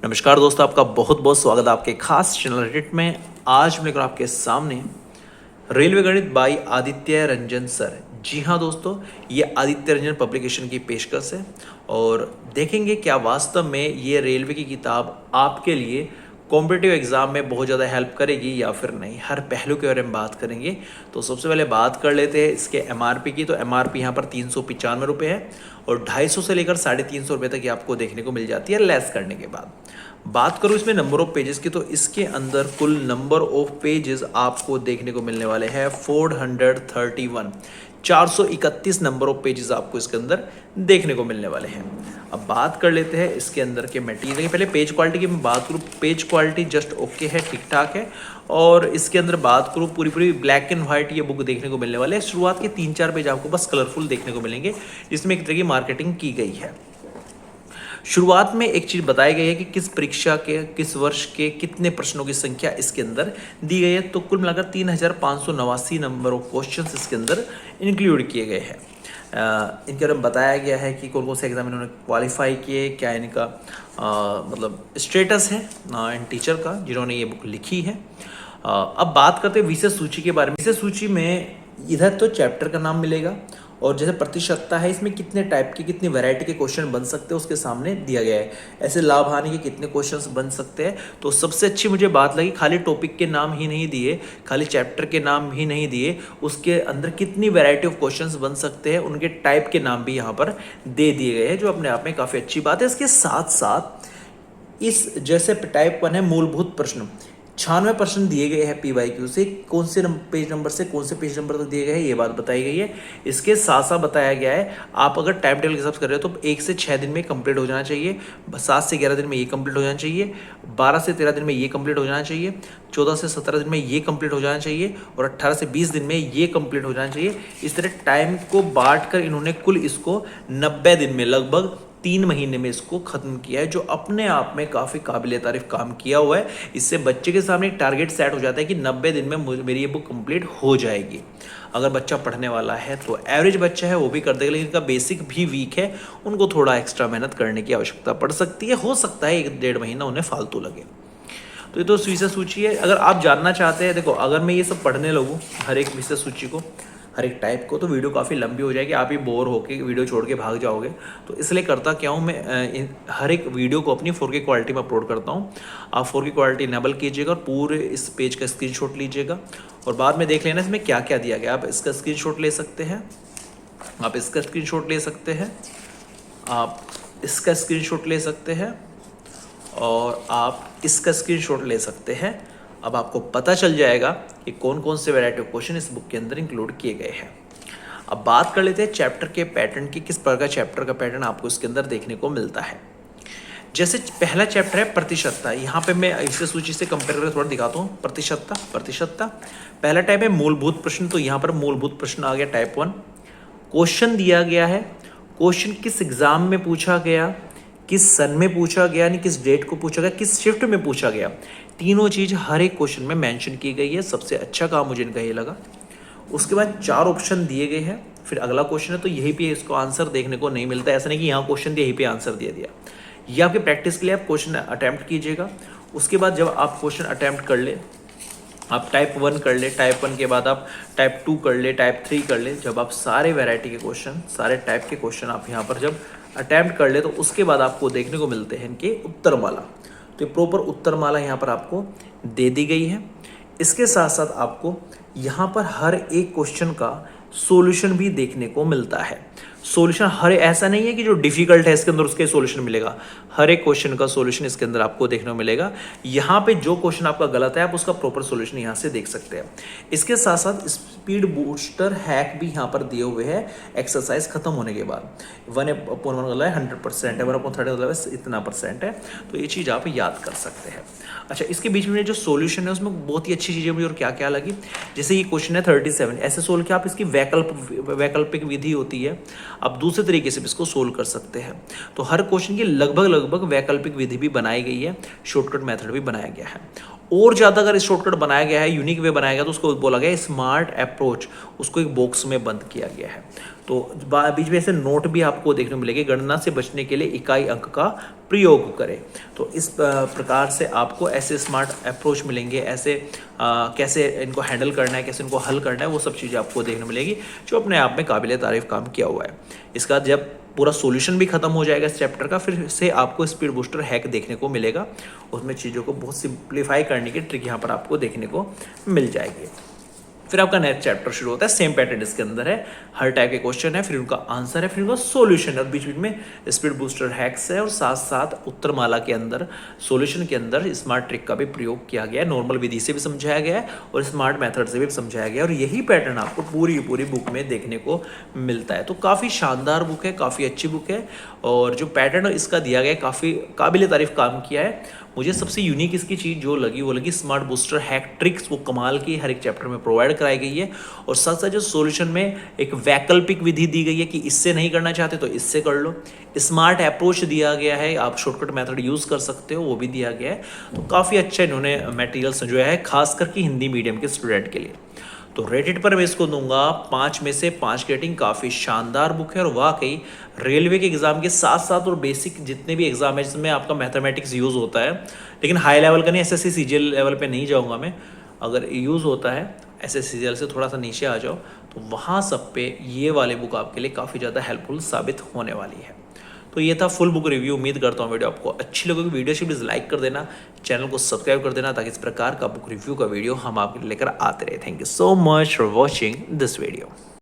नमस्कार दोस्तों, आपका बहुत बहुत स्वागत है आपके खास चैनल रेडिट में। आज मैं लेकर आपके सामने रेलवे गणित बाय आदित्य रंजन सर। जी हाँ दोस्तों, ये आदित्य रंजन पब्लिकेशन की पेशकश है और देखेंगे क्या वास्तव में ये रेलवे की किताब आपके लिए कॉम्पिटिटिव एग्जाम में बहुत ज़्यादा हेल्प करेगी या फिर नहीं। हर पहलू के बारे में बात करेंगे। तो सबसे पहले बात कर लेते हैं इसके एमआरपी की। तो एमआरपी यहाँ पर 395 रुपये है और 250 से लेकर 350 रुपये तक ये आपको देखने को मिल जाती है लेस करने के बाद। बात करूँ इसमें नंबर ऑफ पेजेस की, तो इसके अंदर कुल नंबर ऑफ पेजेस आपको देखने को मिलने वाले हैं 431। 431 नंबर ऑफ पेजेस आपको इसके अंदर देखने को मिलने वाले हैं। अब बात कर लेते हैं इसके अंदर के मटेरियल की। पहले पेज क्वालिटी की मैं बात करूँ, पेज क्वालिटी जस्ट ओके है, ठीक ठाक है। और इसके अंदर बात करूँ, पूरी पूरी ब्लैक एंड व्हाइट ये बुक देखने को मिलने वाले हैं। शुरुआत के 3-4 पेज आपको बस कलरफुल देखने को मिलेंगे, जिसमें एक तरह की मार्केटिंग की गई है। शुरुआत में एक चीज बताई गई है कि किस परीक्षा के किस वर्ष के कितने प्रश्नों की संख्या इसके अंदर दी गई है। तो कुल मिलाकर 3589 नंबर ऑफ क्वेश्चंस इसके अंदर इंक्लूड किए गए हैं। इनके बारे में बताया गया है कि कौन कौन से एग्जाम इन्होंने क्वालिफाई किए, क्या इनका मतलब स्टेटस है इन टीचर का जिन्होंने ये बुक लिखी है। अब बात करते हैं विषय सूची के बारे में। विषय सूची में इधर तो चैप्टर का नाम मिलेगा और जैसे प्रतिशतता है, इसमें कितने टाइप के कितनी वैरायटी के क्वेश्चन बन सकते हैं उसके सामने दिया गया है। ऐसे लाभ हानि के कितने क्वेश्चंस बन सकते हैं। तो सबसे अच्छी मुझे बात लगी, खाली टॉपिक के नाम ही नहीं दिए, खाली चैप्टर के नाम ही नहीं दिए, उसके अंदर कितनी वैरायटी ऑफ क्वेश्चंस बन सकते हैं उनके टाइप के नाम भी यहाँ पर दे दिए गए हैं, जो अपने आप में काफ़ी अच्छी बात है। इसके साथ साथ इस जैसे टाइप 1 है मूलभूत प्रश्न, 96 प्रश्न दिए गए हैं PYQ से। कौन से पेज नंबर से कौन से पेज नंबर तक दिए गए हैं ये बात बताई गई है। इसके साथ साथ बताया गया है आप अगर टाइम टेबल के हिसाब से कर रहे हो तो 1 से 6 दिन में कंप्लीट हो जाना चाहिए, 7 से 11 दिन में ये कंप्लीट हो जाना चाहिए, 12 से 13 दिन में ये कंप्लीट हो जाना चाहिए, 14 से 17 दिन में ये कंप्लीट हो जाना चाहिए और 18 से 20 दिन में ये कंप्लीट हो जाना चाहिए। इस तरह टाइम को बांट कर इन्होंने कुल इसको 90 दिन में, लगभग 3 महीने में इसको खत्म किया है, जो अपने आप में काफ़ी काबिल तारीफ काम किया हुआ है। इससे बच्चे के सामने एक टारगेट सेट हो जाता है कि 90 दिन में मेरी ये बुक कंप्लीट हो जाएगी। अगर बच्चा पढ़ने वाला है तो एवरेज बच्चा है वो भी कर देगा, लेकिन इनका बेसिक भी वीक है, उनको थोड़ा एक्स्ट्रा मेहनत करने की आवश्यकता पड़ सकती है। हो सकता है 1-1.5 महीना उन्हें फालतू लगे। तो ये तो विषय सूची है। अगर आप जानना चाहते हैं, देखो अगर मैं ये सब पढ़ने लगूँ हर एक विषय सूची को, हर एक टाइप को, तो वीडियो काफ़ी लंबी हो जाएगी, आप ही बोर होकर वीडियो छोड़ के भाग जाओगे। तो इसलिए करता क्या हूँ मैं, हर एक वीडियो को अपनी 4K क्वालिटी में अपलोड करता हूँ। आप 4K क्वालिटी इनेबल कीजिएगा और पूरे इस पेज का स्क्रीनशॉट लीजिएगा और बाद में देख लेना इसमें क्या क्या दिया गया। आप इसका स्क्रीनशॉट ले सकते हैं, आप इसका स्क्रीनशॉट ले सकते हैं, आप इसका स्क्रीनशॉट ले सकते हैं और आप इसका स्क्रीनशॉट ले सकते हैं। अब आपको पता चल जाएगा कि कौन कौन से वैरायटी ऑफ क्वेश्चन इस बुक के अंदर इंक्लूड किए गए हैं। अब बात कर लेते हैं चैप्टर के पैटर्न की, किस प्रकार का चैप्टर का पैटर्न आपको इसके अंदर देखने को मिलता है। जैसे पहला चैप्टर है प्रतिशतता। यहाँ पे मैं इस सूची से कंपेयर करके थोड़ा दिखाता हूँ। प्रतिशतता पहला टाइप है मूलभूत प्रश्न। तो यहाँ पर मूलभूत प्रश्न आ गया टाइप 1। क्वेश्चन दिया गया है, क्वेश्चन किस एग्जाम में पूछा गया, किस सन में पूछा गया, यानी किस डेट को पूछा गया, किस शिफ्ट में पूछा गया, तीनों चीज हर एक क्वेश्चन में मेंशन की गई है। सबसे अच्छा काम मुझे इनका ये लगा। उसके बाद 4 ऑप्शन दिए गए हैं। फिर अगला क्वेश्चन है तो यहीं पे इसको आंसर देखने को नहीं मिलता। ऐसा नहीं कि यहाँ क्वेश्चन दिया यहीं पे आंसर दे दिया। ये आपके प्रैक्टिस के लिए आप क्वेश्चन अटैम्प्ट कीजिएगा। उसके बाद जब आप क्वेश्चन अटैम्प्ट कर ले, आप टाइप 1 कर ले, टाइप 1 के बाद आप टाइप 2 कर ले, टाइप 3 कर ले। जब आप सारे वैरायटी के क्वेश्चन, सारे टाइप के क्वेश्चन आप यहाँ पर जब अटैम्प्ट कर ले तो उसके बाद आपको देखने को मिलते हैं इनके उत्तरमाला। तो ये प्रॉपर उत्तरमाला यहाँ पर आपको दे दी गई है। इसके साथ साथ आपको यहाँ पर हर एक क्वेश्चन का सॉल्यूशन भी देखने को मिलता है। सॉल्यूशन हर ऐसा नहीं है कि जो डिफिकल्ट है इसके अंदर उसके सॉल्यूशन मिलेगा, हर एक क्वेश्चन का सॉल्यूशन इसके अंदर आपको देखने को मिलेगा। यहाँ पे जो क्वेश्चन आपका गलत है आप उसका प्रॉपर सॉल्यूशन यहाँ से देख सकते हैं। इसके साथ साथ स्पीड बूस्टर हैक भी यहाँ पर दिए हुए हैं एक्सरसाइज खत्म होने के बाद। 1/1 गला है 100% है, 1/30 गला है इतना % है। तो ये चीज़ आप याद कर सकते हैं। अच्छा, इसके बीच में जो सॉल्यूशन है उसमें बहुत ही अच्छी चीज़ें मुझे और क्या क्या लगी। जैसे ये क्वेश्चन है 37, ऐसे सोल्व किया आप, इसकी वैकल्पिक विधि होती है, आप दूसरे तरीके से भी इसको सोल्व कर सकते हैं। तो हर क्वेश्चन की लगभग वैकल्पिक विधि भी बनाई गई है, शॉर्टकट मेथड भी बनाया गया है। और ज़्यादा अगर शॉर्टकट बनाया गया है, यूनिक वे बनाया गया, तो उसको बोला गया है स्मार्ट अप्रोच, उसको एक बॉक्स में बंद किया गया है। तो बीच में ऐसे नोट भी आपको देखने को मिलेंगे, गणना से बचने के लिए इकाई अंक का प्रयोग करें। तो इस प्रकार से आपको ऐसे स्मार्ट अप्रोच मिलेंगे, ऐसे कैसे इनको हैंडल करना है, कैसे इनको हल करना है, वो सब चीज़ें आपको देखने को मिलेगी, जो अपने आप में काबिल तारीफ काम किया हुआ है। इसका जब पूरा सॉल्यूशन भी खत्म हो जाएगा इस चैप्टर का, फिर से आपको स्पीड बूस्टर हैक देखने को मिलेगा। उसमें चीज़ों को बहुत सिंप्लीफाई करने की ट्रिक यहाँ पर आपको देखने को मिल जाएगी। फिर आपका नेक्स्ट चैप्टर शुरू होता है, सेम पैटर्न इसके अंदर है, हर टाइप के क्वेश्चन है, फिर उनका आंसर है, फिर उनका सॉल्यूशन है, और बीच बीच में स्पीड बूस्टर हैक्स है, और साथ साथ उत्तरमाला के अंदर सॉल्यूशन के अंदर स्मार्ट ट्रिक का भी प्रयोग किया गया है, नॉर्मल विधि से भी समझाया गया है और स्मार्ट मेथड से भी समझाया गया है, और यही पैटर्न आपको पूरी पूरी बुक में देखने को मिलता है। तो काफ़ी शानदार बुक है, काफ़ी अच्छी बुक है, और जो पैटर्न इसका दिया गया है काफ़ी काबिल तारीफ काम किया है। मुझे सबसे यूनिक इसकी चीज़ जो लगी वो लगी स्मार्ट बूस्टर हैक ट्रिक्स, वो कमाल की हर एक चैप्टर में प्रोवाइड कराई गई है, और साथ साथ जो सॉल्यूशन में एक वैकल्पिक विधि दी गई है कि इससे नहीं करना चाहते तो इससे कर लो, स्मार्ट अप्रोच दिया गया है, आप शॉर्टकट मेथड यूज़ कर सकते हो, वो भी दिया गया है। तो काफ़ी अच्छा इन्होंने मटेरियल संजोया है, खास करके हिंदी मीडियम के स्टूडेंट के लिए। तो रेटेड पर मैं इसको दूंगा 5 में से 5 रेटिंग। काफ़ी शानदार बुक है, और वाकई रेलवे के एग्ज़ाम के साथ साथ और बेसिक जितने भी एग्ज़ाम है जिसमें आपका मैथमेटिक्स यूज़ होता है, लेकिन हाई लेवल का नहीं, एसएससी सीजीएल लेवल पे नहीं जाऊंगा मैं, अगर यूज़ होता है एसएससी सीजीएल से थोड़ा सा नीचे आ जाओ, तो वहाँ सब पे ये वाले बुक आपके लिए काफ़ी ज़्यादा हेल्पफुल साबित होने वाली है। तो ये था फुल बुक रिव्यू। उम्मीद करता हूँ वीडियो आपको अच्छी लगेगी। वीडियो से प्लीज़ लाइक कर देना, चैनल को सब्सक्राइब कर देना, ताकि इस प्रकार का बुक रिव्यू का वीडियो हम आपके लिए लेकर आते रहे। Thank you so much for watching this video.